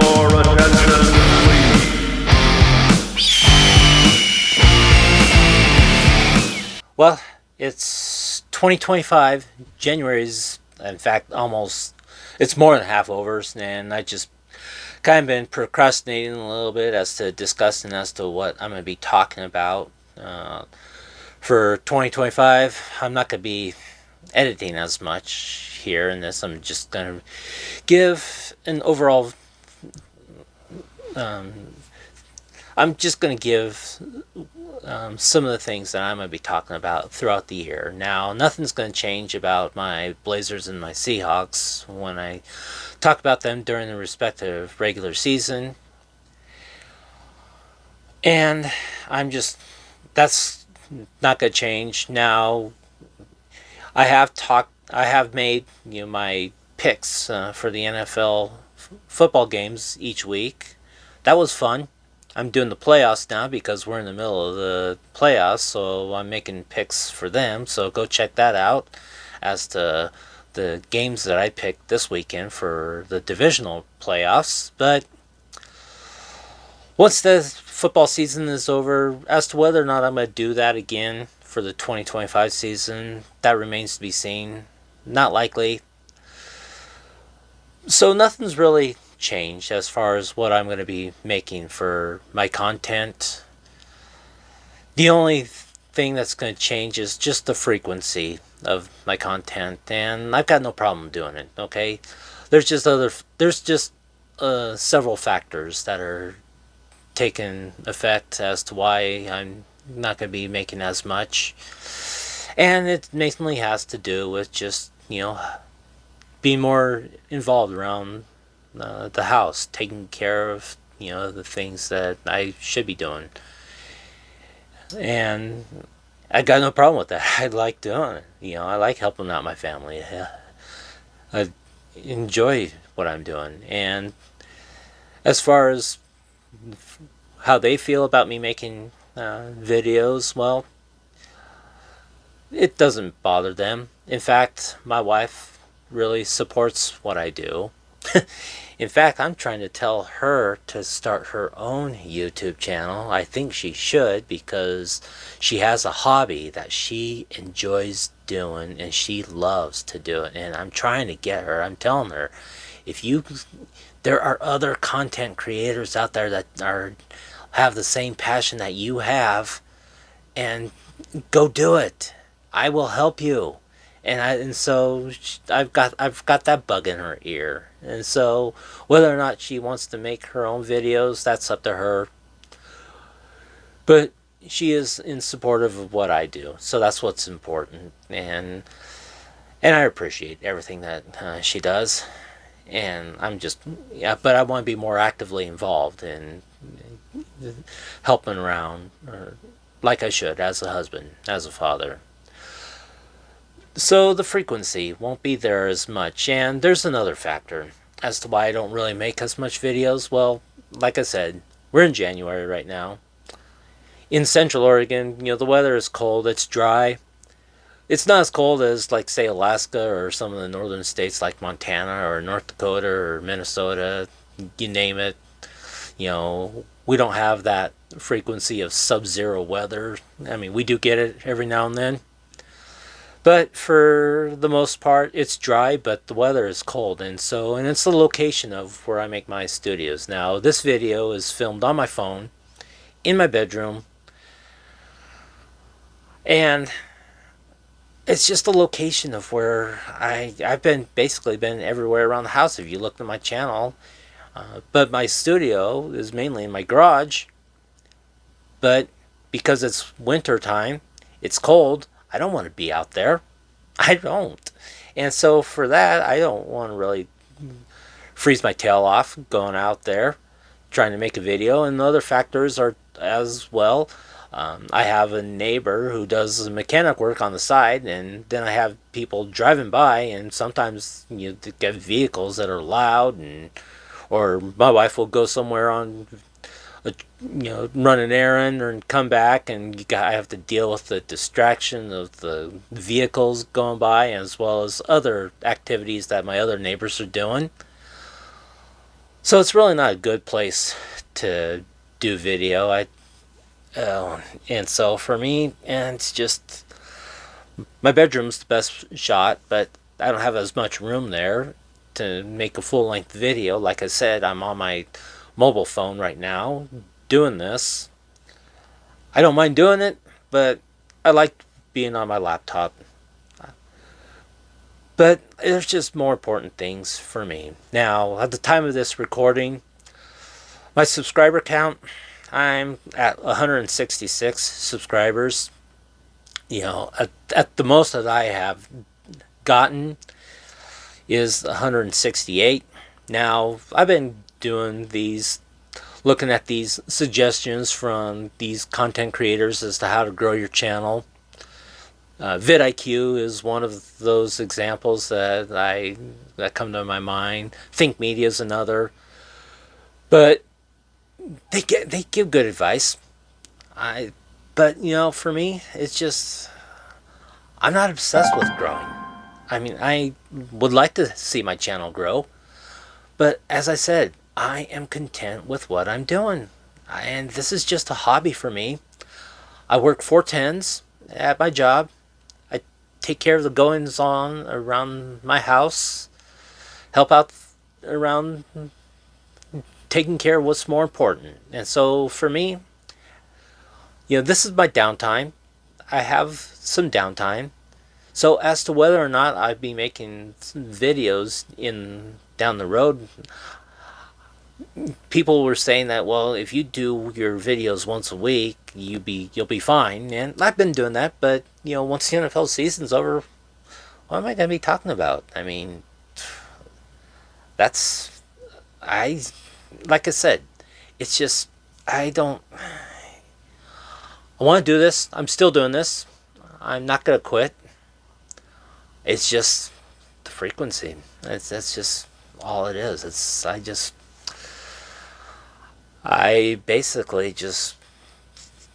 Your attention, please. Well, it's 2025. January's, in fact, it's more than half over, and I just kind of been procrastinating a little bit as to discussing as to what I'm going to be talking about. For 2025, I'm not going to be editing as much here in this. I'm just going to give an overall. I'm just going to give some of the things that I'm going to be talking about throughout the year. Now, nothing's going to change about my Blazers and my Seahawks when I talk about them during the respective regular season. And that's not going to change. Now, I have made my picks for the NFL football games each week. That was fun. I'm doing the playoffs now because we're in the middle of the playoffs, so I'm making picks for them. So go check that out as to the games that I picked this weekend for the divisional playoffs. But once the football season is over, as to whether or not I'm going to do that again for the 2025 season, that remains to be seen. Not likely. So nothing's really changed as far as what I'm going to be making for my content. The only thing that's going to change is just the frequency of my content, and I've got no problem doing it. Okay, there's just several factors that are taking effect as to why I'm not going to be making as much, and it mainly has to do with just being more involved around the house, taking care of the things that I should be doing, and I got no problem with that. I like doing it. I like helping out my family. I enjoy what I'm doing, and as far as how they feel about me making videos, well, it doesn't bother them. In fact, my wife really supports what I do. In fact, I'm trying to tell her to start her own YouTube channel. I think she should, because she has a hobby that she enjoys doing and she loves to do it. And I'm trying to get her. I'm telling her, there are other content creators out there that have the same passion that you have, and go do it. I will help you. And so I've got that bug in her ear. And so whether or not she wants to make her own videos, that's up to her. But she is in supportive of what I do, so that's what's important. And I appreciate everything that she does. And but I want to be more actively involved in helping around, like I should, as a husband, as a father. So the frequency won't be there as much. And there's another factor as to why I don't really make as much videos. Well, like I said, we're in January right now. In Central Oregon, the weather is cold, it's dry. It's not as cold as, like, say, Alaska or some of the northern states like Montana or North Dakota or Minnesota, you name it. We don't have that frequency of sub-zero weather. I mean, we do get it every now and then. But for the most part, it's dry, but the weather is cold. And it's the location of where I make my studios. Now, this video is filmed on my phone, in my bedroom. And it's just the location of where I've basically been everywhere around the house if you looked at my channel. But my studio is mainly in my garage. But because it's winter time, it's cold, I don't want to be out there. I don't. And so for that, I don't want to really freeze my tail off going out there trying to make a video. And the other factors are as well. I have a neighbor who does mechanic work on the side, and then I have people driving by, and sometimes get vehicles that are loud, or my wife will go somewhere on run an errand or come back, and I have to deal with the distraction of the vehicles going by, as well as other activities that my other neighbors are doing. So it's really not a good place to do video. And so for me, and it's just my bedroom's the best shot, but I don't have as much room there to make a full length video. Like I said, I'm on my mobile phone right now doing this. I don't mind doing it, but I like being on my laptop. But there's just more important things for me. Now, at the time of this recording, my subscriber count, I'm at 166 subscribers. You know, at the most that I have gotten is 168. Now, I've been doing these, looking at these suggestions from these content creators as to how to grow your channel. vidIQ is one of those examples that come to my mind. Think Media is another, but they give good advice. But you know, for me, it's just I'm not obsessed with growing. I mean, I would like to see my channel grow, but as I said, I am content with what I'm doing, and this is just a hobby for me. I work 4/10s at my job. I take care of the goings on around my house, help out around taking care of what's more important. And so for me, you know, this is my downtime. I have some downtime. So as to whether or not I'd be making videos in down the road, people were saying that, well, if you do your videos once a week, you'll be fine. And I've been doing that, but you know, once the NFL season's over, what am I going to be talking about? I mean, like I said, it's just I want to do this. I'm still doing this. I'm not going to quit. It's just the frequency. That's just all it is. I basically just,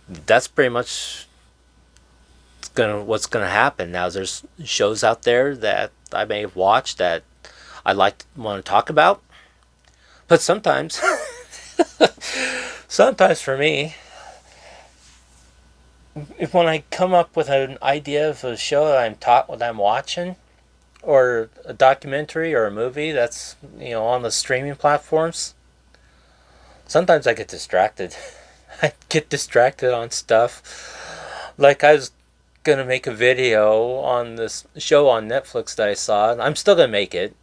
that's pretty much what's gonna happen. Now there's shows out there that I may have watched that I want to talk about, but sometimes for me, when I come up with an idea of a show that I'm watching, or a documentary or a movie that's, you know, on the streaming platforms, sometimes I get distracted. I get distracted on stuff. Like I was gonna make a video on this show on Netflix that I saw. I'm still gonna make it,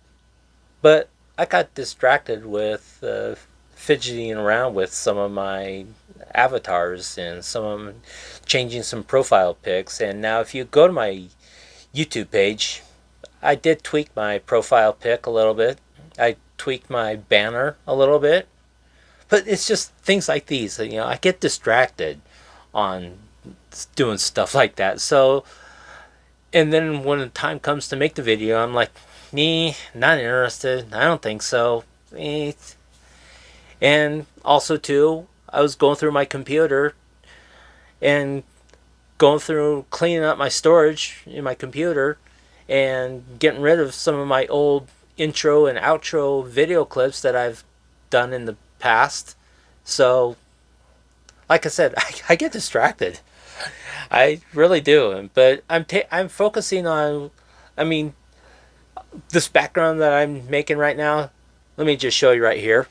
but I got distracted with fidgeting around with some of my avatars and some of them, changing some profile pics. And now if you go to my YouTube page, I did tweak my profile pic a little bit. I tweaked my banner a little bit. But it's just things like these. You know, I get distracted on doing stuff like that. So, and then when the time comes to make the video, I'm like, not interested. I don't think so. And also too, I was going through my computer and going through cleaning up my storage in my computer and getting rid of some of my old intro and outro video clips that I've done in the past. So like I said, I get distracted. I really do. But I'm focusing on, I mean, this background that I'm making right now. Let me just show you right here.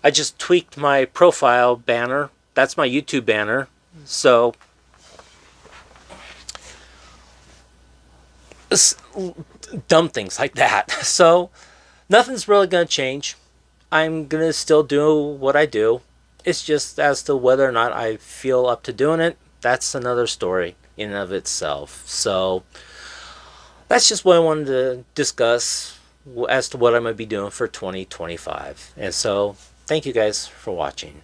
I just tweaked my profile banner. That's my YouTube banner. So dumb things like that. So nothing's really going to change. I'm going to still do what I do. It's just as to whether or not I feel up to doing it, that's another story in and of itself. So that's just what I wanted to discuss as to what I'm going to be doing for 2025. And so thank you guys for watching.